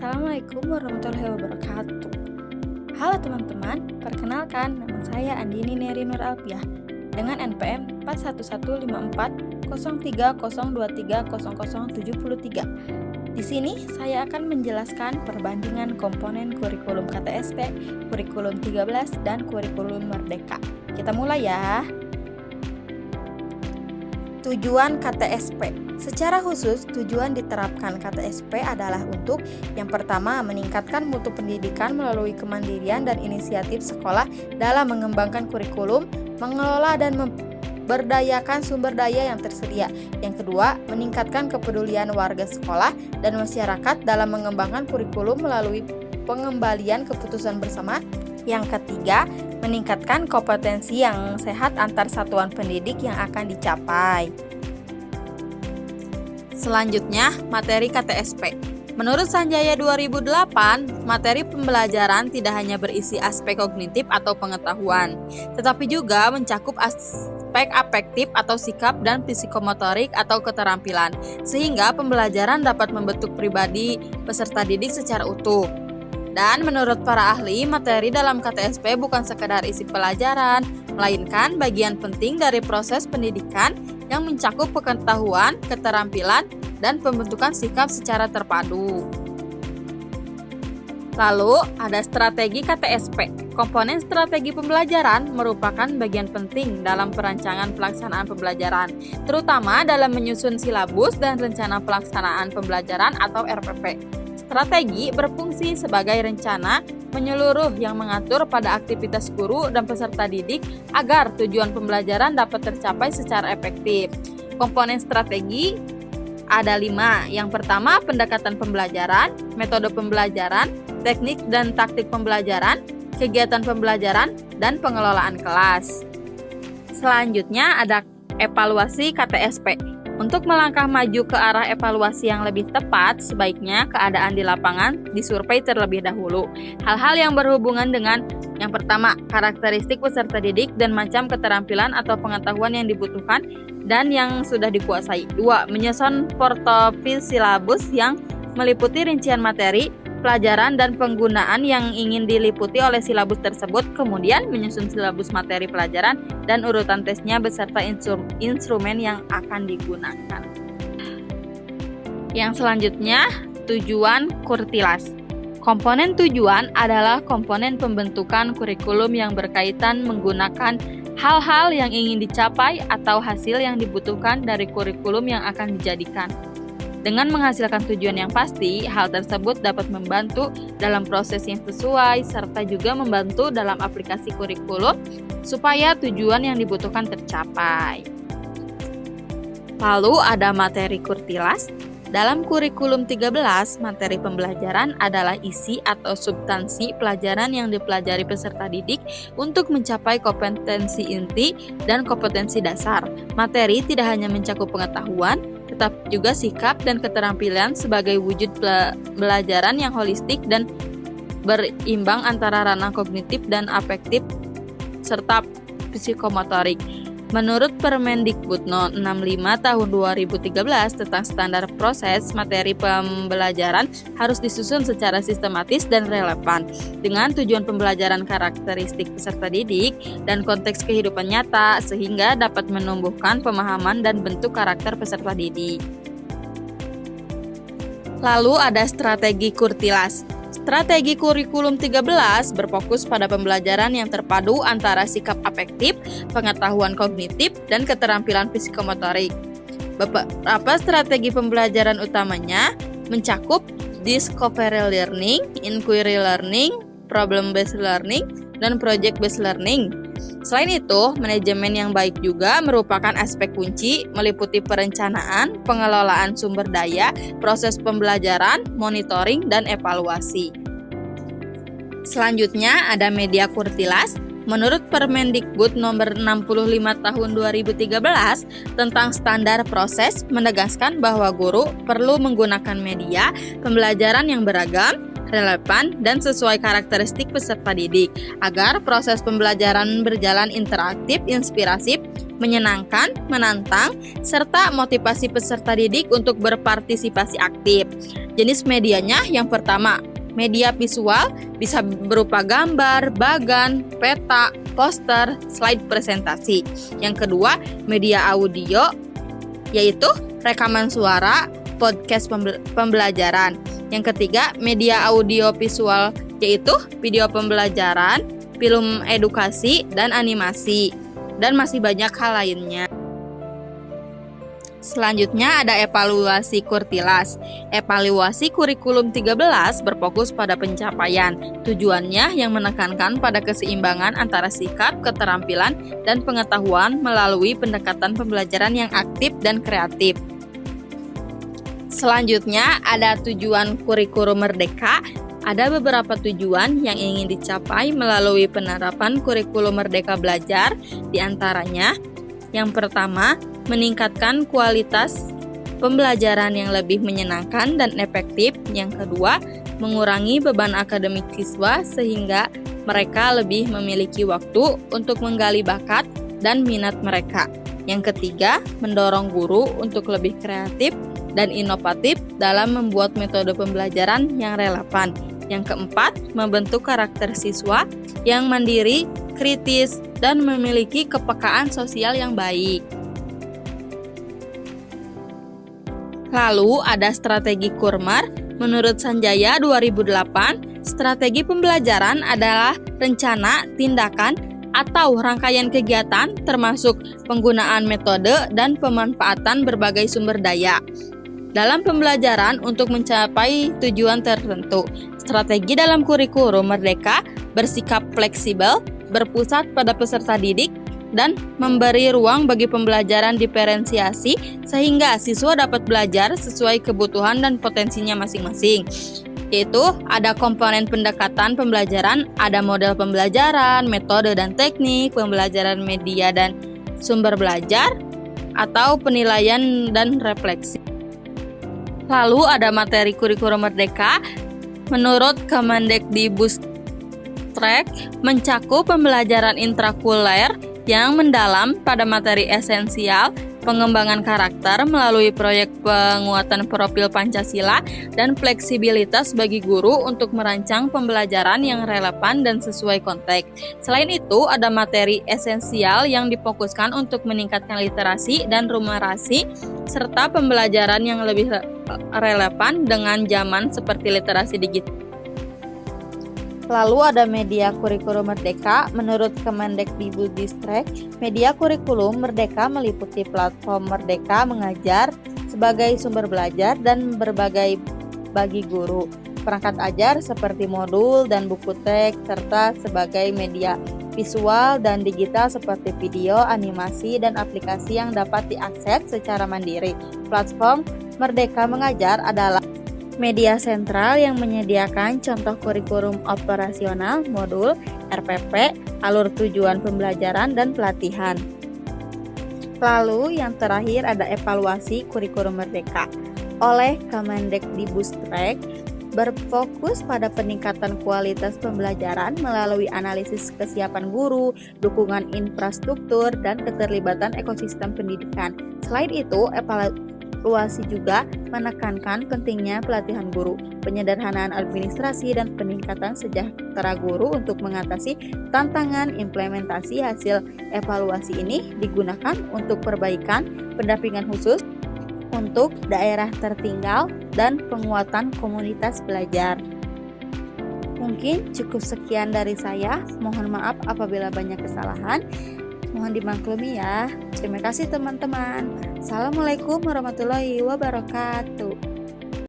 Assalamualaikum warahmatullahi wabarakatuh. Halo teman-teman, perkenalkan nama saya Andini Neri Nur Alfiah dengan NPM 41540302300073. Di sini saya akan menjelaskan perbandingan komponen kurikulum KTSP, kurikulum 13 dan kurikulum Merdeka. Kita mulai ya. Tujuan KTSP. Secara khusus, tujuan diterapkan KTSP adalah untuk yang pertama, meningkatkan mutu pendidikan melalui kemandirian dan inisiatif sekolah dalam mengembangkan kurikulum, mengelola dan memberdayakan sumber daya yang tersedia. Yang kedua, meningkatkan kepedulian warga sekolah dan masyarakat dalam mengembangkan kurikulum melalui pengembalian keputusan bersama. Yang ketiga, meningkatkan kompetensi yang sehat antar satuan pendidik yang akan dicapai. Selanjutnya, materi KTSP. Menurut Sanjaya 2008, materi pembelajaran tidak hanya berisi aspek kognitif atau pengetahuan, tetapi juga mencakup aspek afektif atau sikap dan psikomotorik atau keterampilan, sehingga pembelajaran dapat membentuk pribadi peserta didik secara utuh. Dan menurut para ahli, materi dalam KTSP bukan sekedar isi pelajaran, melainkan bagian penting dari proses pendidikan yang mencakup pengetahuan, keterampilan, dan pembentukan sikap secara terpadu. Lalu, ada strategi KTSP. Komponen strategi pembelajaran merupakan bagian penting dalam perancangan pelaksanaan pembelajaran, terutama dalam menyusun silabus dan rencana pelaksanaan pembelajaran atau RPP. Strategi berfungsi sebagai rencana menyeluruh yang mengatur pada aktivitas guru dan peserta didik agar tujuan pembelajaran dapat tercapai secara efektif. Komponen strategi ada 5. Yang pertama, pendekatan pembelajaran, metode pembelajaran, teknik dan taktik pembelajaran, kegiatan pembelajaran, dan pengelolaan kelas. Selanjutnya ada evaluasi KTSP. Untuk melangkah maju ke arah evaluasi yang lebih tepat, sebaiknya keadaan di lapangan disurvei terlebih dahulu. Hal-hal yang berhubungan dengan yang pertama, karakteristik peserta didik dan macam keterampilan atau pengetahuan yang dibutuhkan dan yang sudah dikuasai. 2. Menyusun portofil silabus yang meliputi rincian materi, pelajaran dan penggunaan yang ingin diliputi oleh silabus tersebut, kemudian menyusun silabus materi pelajaran dan urutan tesnya beserta instrumen yang akan digunakan. Yang selanjutnya, tujuan kurtilas. Komponen tujuan adalah komponen pembentukan kurikulum yang berkaitan menggunakan hal-hal yang ingin dicapai atau hasil yang dibutuhkan dari kurikulum yang akan dijadikan. Dengan menghasilkan tujuan yang pasti, hal tersebut dapat membantu dalam proses yang sesuai serta juga membantu dalam aplikasi kurikulum supaya tujuan yang dibutuhkan tercapai. Lalu ada materi kurtilas. Dalam kurikulum 13, materi pembelajaran adalah isi atau substansi pelajaran yang dipelajari peserta didik untuk mencapai kompetensi inti dan kompetensi dasar. Materi tidak hanya mencakup pengetahuan, tetapi juga sikap dan keterampilan sebagai wujud pelajaran yang holistik dan berimbang antara ranah kognitif dan afektif serta psikomotorik. Menurut Permendikbud No. 65 Tahun 2013 tentang standar proses materi pembelajaran harus disusun secara sistematis dan relevan dengan tujuan pembelajaran, karakteristik peserta didik, dan konteks kehidupan nyata sehingga dapat menumbuhkan pemahaman dan bentuk karakter peserta didik. Lalu ada strategi kurtilas. Strategi kurikulum 13 berfokus pada pembelajaran yang terpadu antara sikap afektif, pengetahuan kognitif, dan keterampilan psikomotorik. Beberapa strategi pembelajaran utamanya mencakup discovery learning, inquiry learning, problem-based learning, dan project-based learning. Selain itu, manajemen yang baik juga merupakan aspek kunci meliputi perencanaan, pengelolaan sumber daya, proses pembelajaran, monitoring, dan evaluasi. Selanjutnya ada media kurtilas. Menurut Permendikbud Nomor 65 Tahun 2013 tentang standar proses menegaskan bahwa guru perlu menggunakan media pembelajaran yang beragam, relevan, dan sesuai karakteristik peserta didik agar proses pembelajaran berjalan interaktif, inspiratif, menyenangkan, menantang, serta motivasi peserta didik untuk berpartisipasi aktif. Jenis medianya yang pertama, media visual bisa berupa gambar, bagan, peta, poster, slide presentasi. Yang kedua, media audio yaitu rekaman suara, podcast pembelajaran. Yang ketiga, media audio visual yaitu video pembelajaran, film edukasi, dan animasi. Dan masih banyak hal lainnya. Selanjutnya ada evaluasi Kurtilas. Evaluasi kurikulum 13 berfokus pada pencapaian. Tujuannya yang menekankan pada keseimbangan antara sikap, keterampilan, dan pengetahuan melalui pendekatan pembelajaran yang aktif dan kreatif. Selanjutnya ada tujuan kurikulum merdeka. Ada beberapa tujuan yang ingin dicapai melalui penerapan kurikulum merdeka belajar, diantaranya yang pertama, meningkatkan kualitas pembelajaran yang lebih menyenangkan dan efektif. Yang kedua, mengurangi beban akademik siswa sehingga mereka lebih memiliki waktu untuk menggali bakat dan minat mereka. Yang ketiga, mendorong guru untuk lebih kreatif dan inovatif dalam membuat metode pembelajaran yang relevan. Yang keempat, membentuk karakter siswa yang mandiri, kritis, dan memiliki kepekaan sosial yang baik. Lalu ada strategi Kurmer. Menurut Sanjaya 2008, strategi pembelajaran adalah rencana, tindakan, atau rangkaian kegiatan termasuk penggunaan metode dan pemanfaatan berbagai sumber daya dalam pembelajaran untuk mencapai tujuan tertentu. Strategi dalam kurikulum merdeka bersikap fleksibel, berpusat pada peserta didik, dan memberi ruang bagi pembelajaran diferensiasi sehingga siswa dapat belajar sesuai kebutuhan dan potensinya masing-masing. Yaitu ada komponen pendekatan pembelajaran, ada model pembelajaran, metode dan teknik, pembelajaran media dan sumber belajar, atau penilaian dan refleksi. Lalu ada materi kurikulum merdeka. Menurut Kemendikbudristek, mencakup pembelajaran intrakurikuler yang mendalam pada materi esensial, pengembangan karakter melalui proyek penguatan profil Pancasila, dan fleksibilitas bagi guru untuk merancang pembelajaran yang relevan dan sesuai konteks. Selain itu, ada materi esensial yang difokuskan untuk meningkatkan literasi dan numerasi, serta pembelajaran yang lebih relevan dengan zaman seperti literasi digital. Lalu ada media kurikulum merdeka. Menurut Kemendikbudristek, media kurikulum merdeka meliputi platform Merdeka Mengajar sebagai sumber belajar dan berbagai bagi guru, perangkat ajar seperti modul dan buku teks, serta sebagai media visual dan digital seperti video, animasi, dan aplikasi yang dapat diakses secara mandiri. Platform Merdeka Mengajar adalah media sentral yang menyediakan contoh kurikulum operasional, modul, RPP, alur tujuan pembelajaran, dan pelatihan. Lalu yang terakhir ada evaluasi kurikulum merdeka. Oleh Kemendikbudristek, berfokus pada peningkatan kualitas pembelajaran melalui analisis kesiapan guru, dukungan infrastruktur, dan keterlibatan ekosistem pendidikan. Selain itu, evaluasi juga menekankan pentingnya pelatihan guru, penyederhanaan administrasi, dan peningkatan sejahtera guru untuk mengatasi tantangan implementasi. Hasil evaluasi ini digunakan untuk perbaikan pendampingan khusus untuk daerah tertinggal dan penguatan komunitas belajar. Mungkin cukup sekian dari saya. Mohon maaf apabila banyak kesalahan. Mohon dimaklumi ya. Terima kasih teman-teman. Assalamualaikum warahmatullahi wabarakatuh.